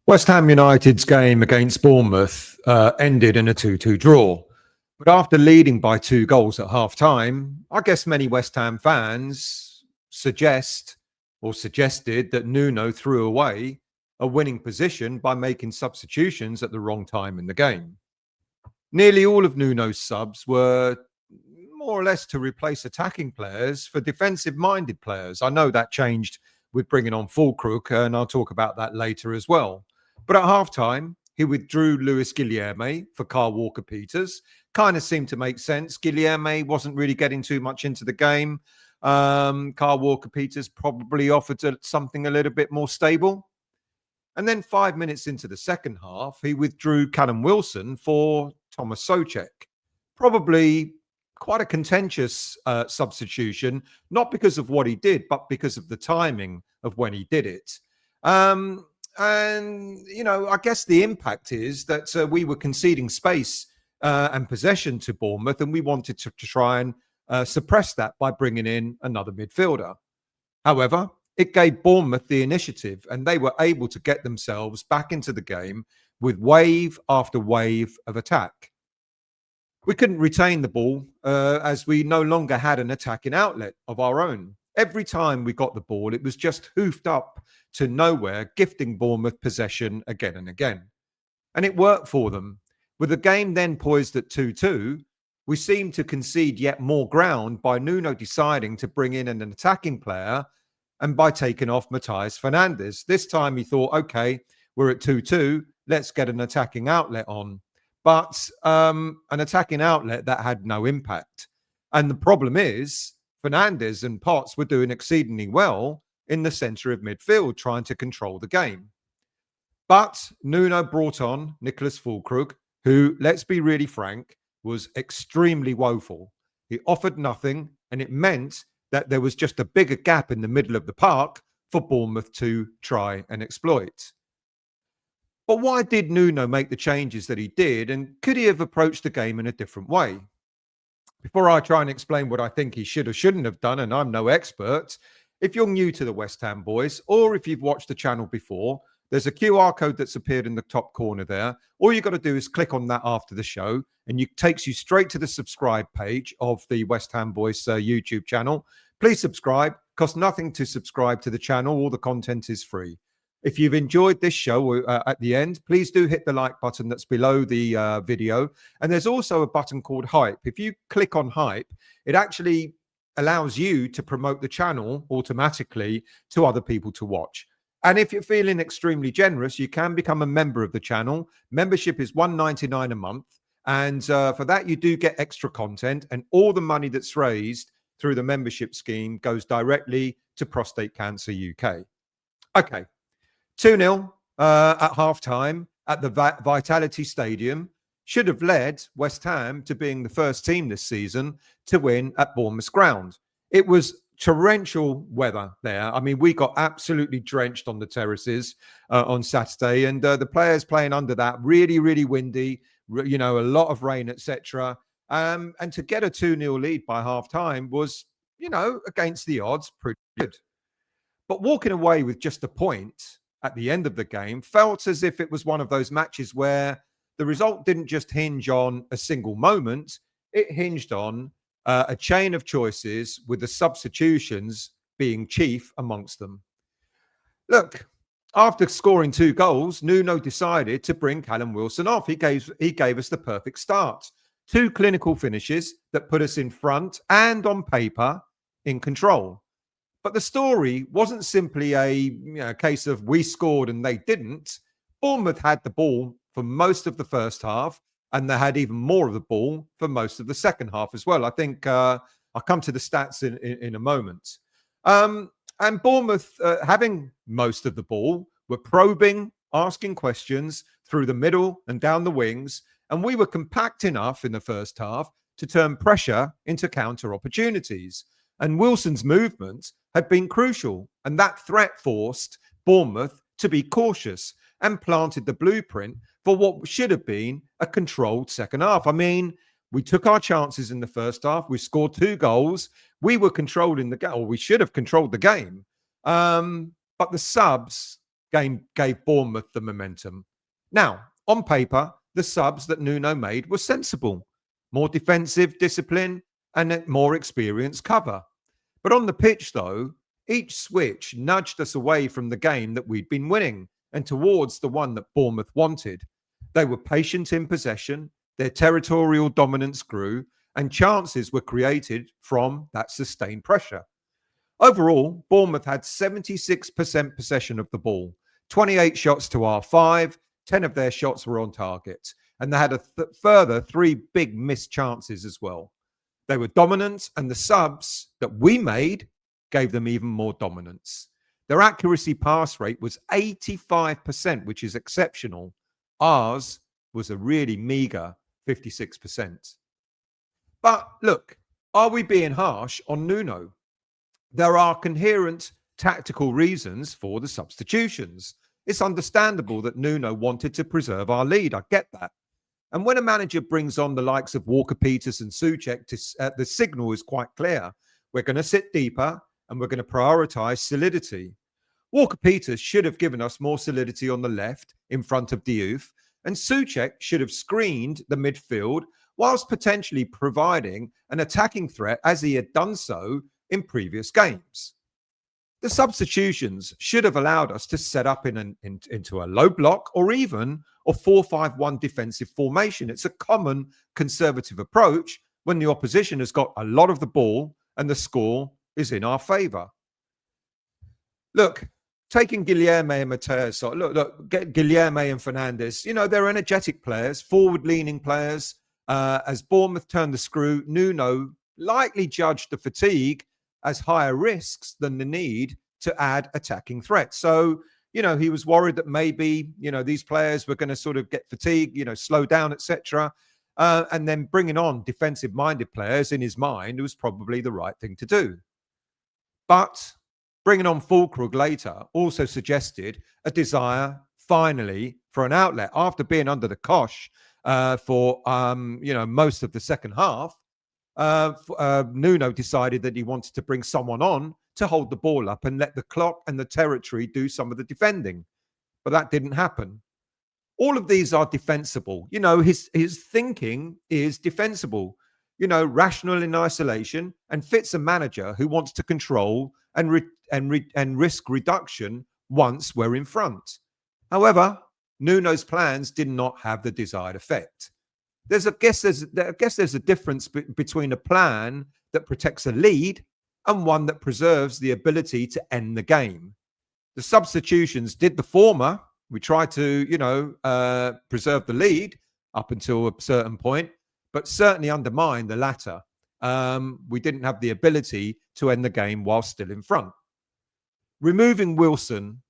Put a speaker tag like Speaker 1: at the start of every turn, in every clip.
Speaker 1: West Ham United's game against Bournemouth ended in a 2-2 draw. But after leading by 2 goals at half-time, I guess many West Ham fans suggested that Nuno threw away a winning position by making substitutions at the wrong time in the game. Nearly all of Nuno's subs were more or less to replace attacking players for defensive-minded players. I know that changed with bringing on Fulkrug, and I'll talk about that later as well. But at halftime, he withdrew Luis Guilherme for Kyle Walker-Peters. Kind of seemed to make sense. Guilherme wasn't really getting too much into the game. Kyle Walker-Peters probably offered something a little bit more stable. And then 5 minutes into the second half, he withdrew Callum Wilson for Thomas Souček. Probably quite a contentious substitution, not because of what he did, but because of the timing of when he did it. And, you know, I guess the impact is that we were conceding space and possession to Bournemouth, and we wanted to try and suppress that by bringing in another midfielder. However, it gave Bournemouth the initiative, and they were able to get themselves back into the game with wave after wave of attack. We couldn't retain the ball as we no longer had an attacking outlet of our own. Every time we got the ball, it was just hoofed up to nowhere, gifting Bournemouth possession again and again. And it worked for them. With the game then poised at 2-2, we seemed to concede yet more ground by Nuno deciding to bring in an attacking player and by taking off Matías Fernández. This time he thought, okay, we're at 2-2, let's get an attacking outlet on. But an attacking outlet that had no impact. And the problem is, Fernandes and Potts were doing exceedingly well in the centre of midfield, trying to control the game. But Nuno brought on Nicholas Fulkrug, who, let's be really frank, was extremely woeful. He offered nothing, and it meant that there was just a bigger gap in the middle of the park for Bournemouth to try and exploit. But why did Nuno make the changes that he did, and could he have approached the game in a different way? Before I try and explain what I think he should or shouldn't have done, and I'm no expert, if you're new to the West Ham boys, or if you've watched the channel before, there's a QR code that's appeared in the top corner there. All you've got to do is click on that after the show, and it takes you straight to the subscribe page of the West Ham Boys YouTube channel. Please subscribe. Costs nothing to subscribe to the channel. All the content is free. If you've enjoyed this show at the end, please do hit the like button that's below the video. And there's also a button called Hype. If you click on Hype, it actually allows you to promote the channel automatically to other people to watch. And if you're feeling extremely generous, you can become a member of the channel. Membership is $1.99 a month. And for that, you do get extra content. And all the money that's raised through the membership scheme goes directly to Prostate Cancer UK. Okay. 2-0 at half-time at the Vitality Stadium should have led West Ham to being the first team this season to win at Bournemouth ground. It was torrential weather there. I mean, we got absolutely drenched on the terraces on Saturday, and the players playing under that, really, really windy, you know, a lot of rain, etc. And to get a 2-0 lead by half-time was, you know, against the odds, pretty good. But walking away with just a point at the end of the game felt as if it was one of those matches where the result didn't just hinge on a single moment. It hinged on a chain of choices with the substitutions being chief amongst them. Look, after scoring 2 goals, Nuno decided to bring Callum Wilson off. He gave us the perfect start. 2 clinical finishes that put us in front and on paper in control. But the story wasn't simply a case of we scored and they didn't. Bournemouth had the ball for most of the first half, and they had even more of the ball for most of the second half as well. I think I'll come to the stats in a moment. And Bournemouth, having most of the ball, were probing, asking questions through the middle and down the wings, and we were compact enough in the first half to turn pressure into counter opportunities. And Wilson's movement had been crucial, and that threat forced Bournemouth to be cautious and planted the blueprint for what should have been a controlled second half. I mean, we took our chances in the first half. We scored 2 goals. We were controlling the game, or we should have controlled the game. But the subs gave Bournemouth the momentum. Now, on paper, the subs that Nuno made were sensible. More defensive discipline and a more experienced cover. But on the pitch, though, each switch nudged us away from the game that we'd been winning and towards the one that Bournemouth wanted. They were patient in possession, their territorial dominance grew, and chances were created from that sustained pressure. Overall, Bournemouth had 76% possession of the ball, 28 shots to our 5, 10 of their shots were on target, and they had a further 3 big missed chances as well. They were dominant, and the subs that we made gave them even more dominance. Their accuracy pass rate was 85%, which is exceptional. Ours was a really meager 56%. But look, are we being harsh on Nuno? There are coherent tactical reasons for the substitutions. It's understandable that Nuno wanted to preserve our lead. I get that. And when a manager brings on the likes of Walker-Peters and Souček, the signal is quite clear. We're going to sit deeper and we're going to prioritise solidity. Walker-Peters should have given us more solidity on the left in front of Diouf, and Souček should have screened the midfield whilst potentially providing an attacking threat as he had done so in previous games. The substitutions should have allowed us to set up into a low block or even a 4-5-1 defensive formation. It's a common conservative approach when the opposition has got a lot of the ball and the score is in our favour. Look, taking Guilherme and Mateus, look, Guilherme and Fernandes, they're energetic players, forward-leaning players. As Bournemouth turned the screw, Nuno likely judged the fatigue as higher risks than the need to add attacking threats. So, he was worried that maybe, these players were going to sort of get fatigued, slow down, etc. And then bringing on defensive-minded players in his mind was probably the right thing to do. But bringing on Füllkrug later also suggested a desire, finally, for an outlet. After being under the cosh for, most of the second half, Nuno decided that he wanted to bring someone on to hold the ball up and let the clock and the territory do some of the defending. But that didn't happen. All of these are defensible. His thinking is defensible, rational in isolation, and fits a manager who wants to control and risk reduction once we're in front. However, Nuno's plans did not have the desired effect. I guess there's a difference between a plan that protects a lead and one that preserves the ability to end the game. The substitutions did the former. We tried to, preserve the lead up until a certain point, but certainly undermined the latter. We didn't have the ability to end the game while still in front. Removing Wilson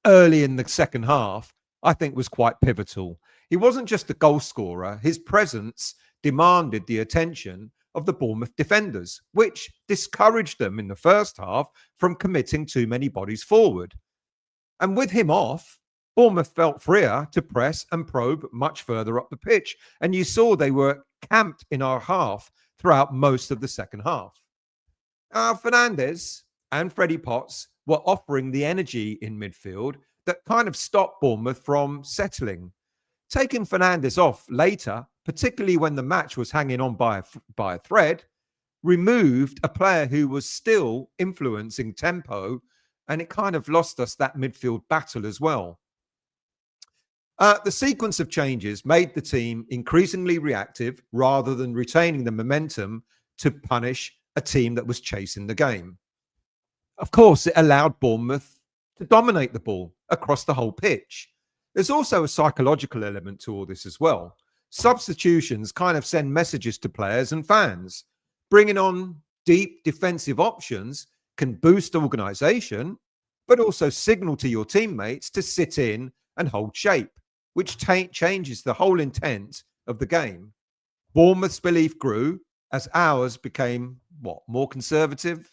Speaker 1: early in the second half, I think, was quite pivotal. He wasn't just a goal scorer. His presence demanded the attention of the Bournemouth defenders, which discouraged them in the first half from committing too many bodies forward. And with him off, Bournemouth felt freer to press and probe much further up the pitch. And you saw they were camped in our half throughout most of the second half. Fernandes and Freddie Potts were offering the energy in midfield that kind of stopped Bournemouth from settling. Taking Fernandes off later, particularly when the match was hanging on by a thread, removed a player who was still influencing tempo, and it kind of lost us that midfield battle as well. The sequence of changes made the team increasingly reactive rather than retaining the momentum to punish a team that was chasing the game. Of course, it allowed Bournemouth to dominate the ball across the whole pitch. There's also a psychological element to all this as well. Substitutions kind of send messages to players and fans. Bringing on deep defensive options can boost organisation, but also signal to your teammates to sit in and hold shape, which changes the whole intent of the game. Bournemouth's belief grew as ours became, more conservative?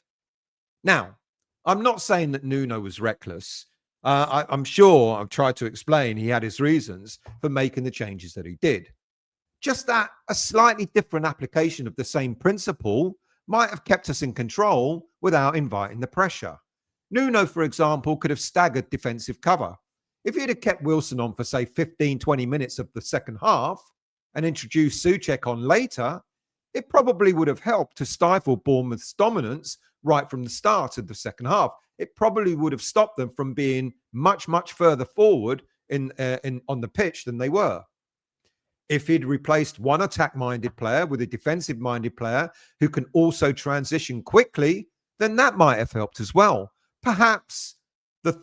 Speaker 1: Now, I'm not saying that Nuno was reckless. I'm sure I've tried to explain he had his reasons for making the changes that he did. Just that a slightly different application of the same principle might have kept us in control without inviting the pressure. Nuno, for example, could have staggered defensive cover. If he'd have kept Wilson on for, say, 15, 20 minutes of the second half and introduced Souček on later, it probably would have helped to stifle Bournemouth's dominance right from the start of the second half. It probably would have stopped them from being much, much further forward on the pitch than they were. If he'd replaced one attack-minded player with a defensive-minded player who can also transition quickly, then that might have helped as well. Perhaps he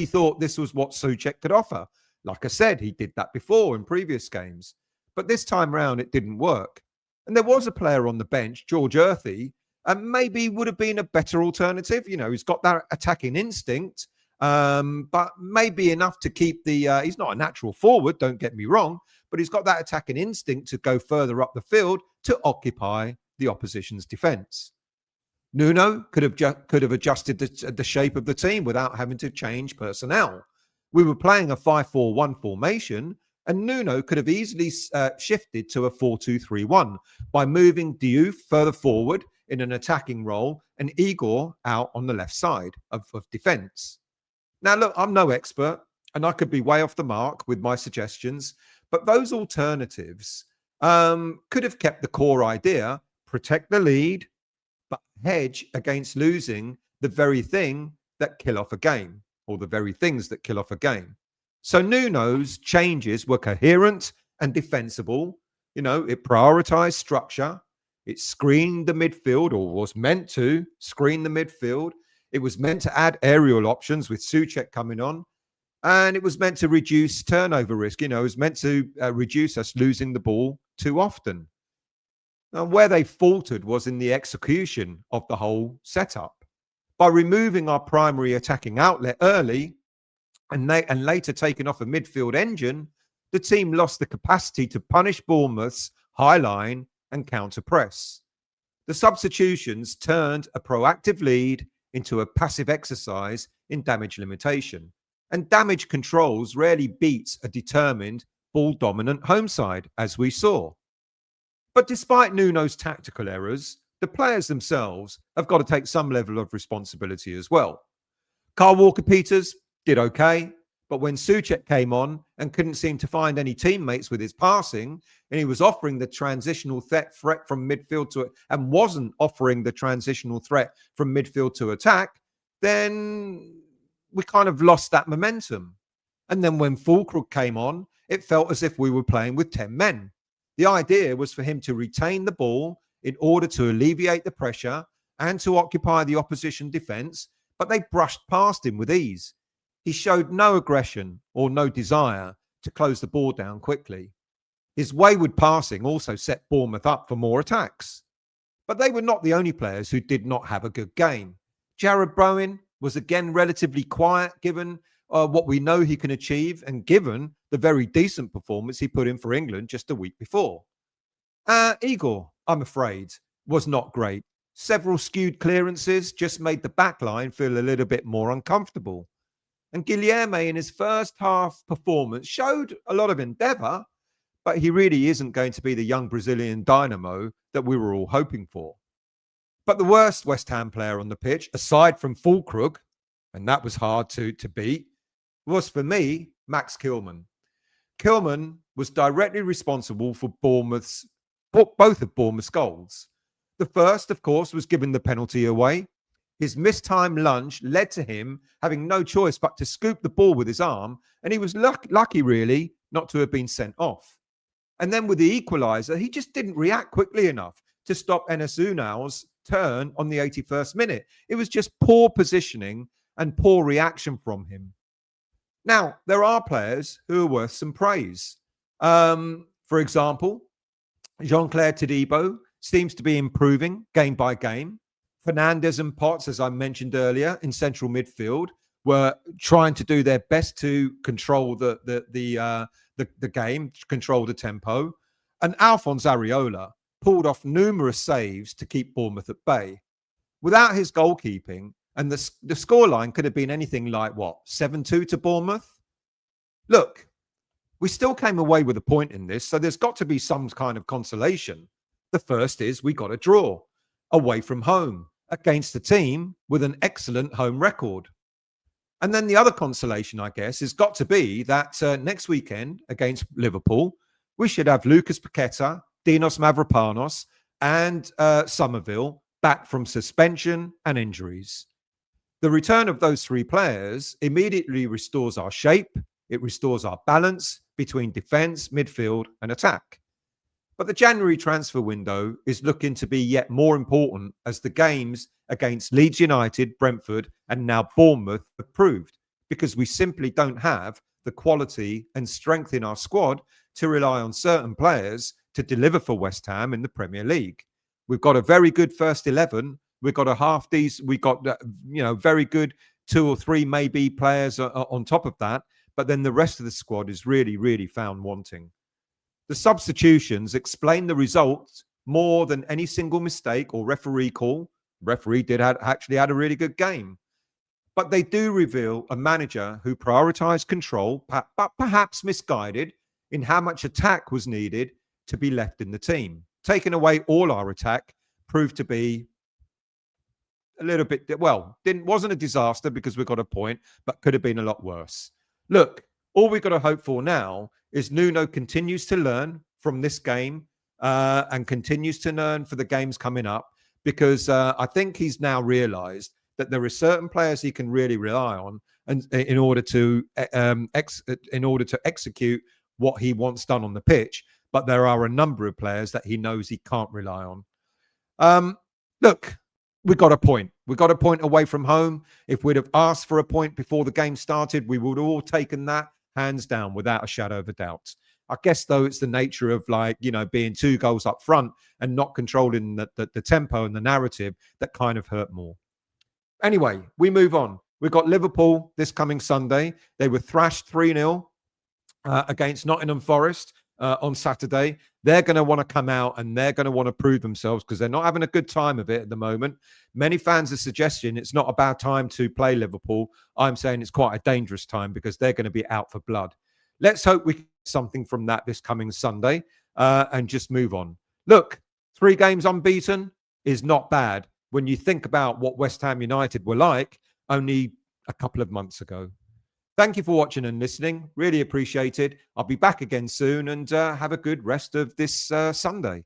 Speaker 1: thought this was what Souček could offer. Like I said, he did that before in previous games. But this time round, it didn't work. And there was a player on the bench, George Earthy, and maybe would have been a better alternative. You know, he's got that attacking instinct, but maybe enough to keep he's not a natural forward, don't get me wrong, but he's got that attacking instinct to go further up the field to occupy the opposition's defence. Nuno could have adjusted the shape of the team without having to change personnel. We were playing a 5-4-1 formation, and Nuno could have easily shifted to a 4-2-3-1 by moving Diouf further forward in an attacking role and Igor out on the left side of defence. Now, look, I'm no expert, and I could be way off the mark with my suggestions, but those alternatives could have kept the core idea, protect the lead, but hedge against losing the very thing that kill off a game, or the very things that kill off a game. So Nuno's changes were coherent and defensible. You know, it prioritized structure. It screened the midfield, or was meant to screen the midfield. It was meant to add aerial options with Souček coming on. And it was meant to reduce turnover risk. You know, it was meant to reduce us losing the ball too often. Now, where they faltered was in the execution of the whole setup. By removing our primary attacking outlet early and later taking off a midfield engine, the team lost the capacity to punish Bournemouth's high line and counter press. The substitutions turned a proactive lead into a passive exercise in damage limitation. And damage controls rarely beats a determined ball-dominant home side, as we saw. But despite Nuno's tactical errors, the players themselves have got to take some level of responsibility as well. Kyle Walker-Peters did okay, but when Souček came on and couldn't seem to find any teammates with his passing, and he was offering the transitional threat from midfield to and wasn't offering the transitional threat from midfield to attack, then we kind of lost that momentum. And then when Füllkrug came on, it felt as if we were playing with 10 men. The idea was for him to retain the ball in order to alleviate the pressure and to occupy the opposition defence, but they brushed past him with ease. He showed no aggression or no desire to close the ball down quickly. His wayward passing also set Bournemouth up for more attacks. But they were not the only players who did not have a good game. Jarrod Bowen was again relatively quiet given what we know he can achieve and given the very decent performance he put in for England just a week before. Igor, I'm afraid, was not great. Several skewed clearances just made the back line feel a little bit more uncomfortable. And Guilherme in his first half performance showed a lot of endeavour, but he really isn't going to be the young Brazilian dynamo that we were all hoping for. But the worst West Ham player on the pitch, aside from Füllkrug, and that was hard to beat, was for me, Max Kilman. Kilman was directly responsible for both of Bournemouth's goals. The first, of course, was giving the penalty away. His mistimed lunge led to him having no choice but to scoop the ball with his arm, and he was lucky, really, not to have been sent off. And then with the equaliser, he just didn't react quickly enough to stop Enes Ünal's turn on the 81st minute. It was just poor positioning and poor reaction from him. Now, there are players who are worth some praise. For example, Jeanclairtodibo seems to be improving game by game. Fernandes and Potts, as I mentioned earlier, in central midfield, were trying to do their best to control the game, control the tempo. And Alphonse Areola pulled off numerous saves to keep Bournemouth at bay. Without his goalkeeping, and the scoreline could have been anything like, 7-2 to Bournemouth? Look, we still came away with a point in this, so there's got to be some kind of consolation. The first is we got a draw away from home. against a team with an excellent home record. And then the other consolation, I guess, has got to be that next weekend against Liverpool, we should have Lucas Paqueta, Dinos Mavropanos, and Somerville back from suspension and injuries. The return of those three players immediately restores our shape. It restores our balance between defence, midfield, and attack. But the January transfer window is looking to be yet more important as the games against Leeds United, Brentford, and now Bournemouth have proved, because we simply don't have the quality and strength in our squad to rely on certain players to deliver for West Ham in the Premier League. We've got a very good first 11. We've got a half decent. We've got very good 2 or 3 maybe players on top of that. But then the rest of the squad is really, really found wanting. The substitutions explain the results more than any single mistake or referee call. Referee actually had a really good game. But they do reveal a manager who prioritised control, but perhaps misguided in how much attack was needed to be left in the team. Taking away all our attack proved to be a little bit, wasn't a disaster because we got a point, but could have been a lot worse. Look, all we've got to hope for now is Nuno continues to learn from this game and continues to learn for the games coming up, because I think he's now realised that there are certain players he can really rely on, and in order to execute what he wants done on the pitch. But there are a number of players that he knows he can't rely on. Look, we got a point. We got a point away from home. If we'd have asked for a point before the game started, we would have all taken that hands down without a shadow of a doubt. I guess, though, it's the nature of being 2 goals up front and not controlling the tempo and the narrative that kind of hurt more. Anyway, we move on. We've got Liverpool this coming Sunday. They were thrashed 3-0 against Nottingham Forest on Saturday. They're going to want to come out and they're going to want to prove themselves because they're not having a good time of it at the moment. Many fans are suggesting it's not a bad time to play Liverpool. I'm saying it's quite a dangerous time because they're going to be out for blood. Let's hope we get something from that this coming Sunday and just move on. Look, 3 games unbeaten is not bad when you think about what West Ham United were like only a couple of months ago. Thank you for watching and listening. Really appreciate it. I'll be back again soon, and have a good rest of this Sunday.